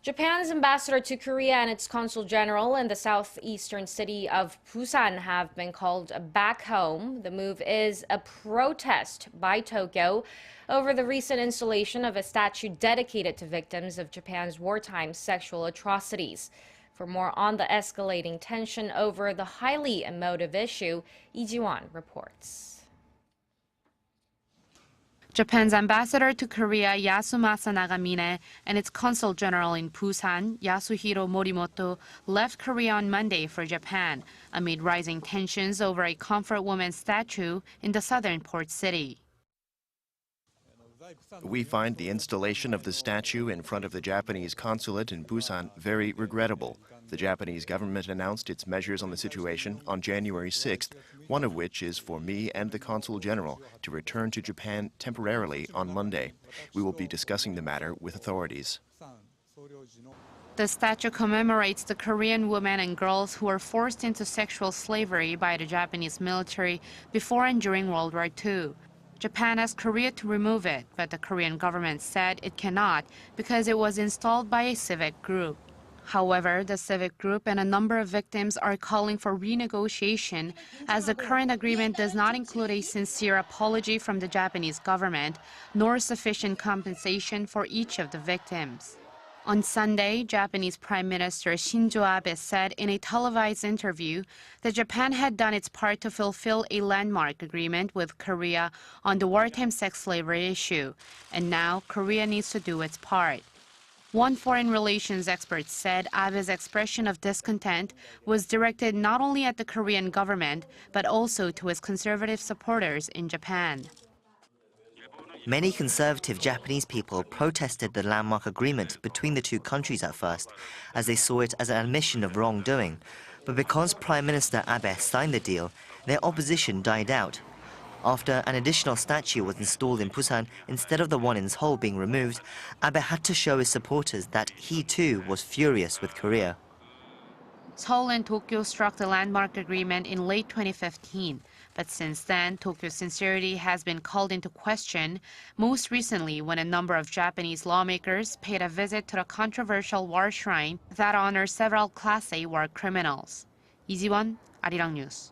Japan's ambassador to Korea and its consul general in the southeastern city of Busan have been called back home. The move is a protest by Tokyo over the recent installation of a statue dedicated to victims of Japan's wartime sexual atrocities. For more on the escalating tension over the highly emotive issue, Lee Ji-won reports. Japan's ambassador to Korea, Yasumasa Nagamine, and its consul general in Busan, Yasuhiro Morimoto, left Korea on Monday for Japan amid rising tensions over a comfort woman statue in the southern port city. We find the installation of the statue in front of the Japanese Consulate in Busan very regrettable. The Japanese government announced its measures on the situation on January 6th, one of which is for me and the Consul General to return to Japan temporarily on Monday. We will be discussing the matter with authorities. The statue commemorates the Korean women and girls who were forced into sexual slavery by the Japanese military before and during World War II. Japan asked Korea to remove it, but the Korean government said it cannot because it was installed by a civic group. However, the civic group and a number of victims are calling for renegotiation as the current agreement does not include a sincere apology from the Japanese government, nor sufficient compensation for each of the victims. On Sunday, Japanese Prime Minister Shinzo Abe said in a televised interview that Japan had done its part to fulfill a landmark agreement with Korea on the wartime sex slavery issue, and now Korea needs to do its part. One foreign relations expert said Abe's expression of discontent was directed not only at the Korean government, but also to his conservative supporters in Japan. Many conservative Japanese people protested the landmark agreement between the two countries at first, as they saw it as an admission of wrongdoing. But because Prime Minister Abe signed the deal, their opposition died out. After an additional statue was installed in Busan instead of the one in Seoul being removed, Abe had to show his supporters that he too was furious with Korea. Seoul and Tokyo struck the landmark agreement in late 2015, but since then, Tokyo's sincerity has been called into question, most recently when a number of Japanese lawmakers paid a visit to the controversial war shrine that honors several Class A war criminals. Lee Ji-won, Arirang News.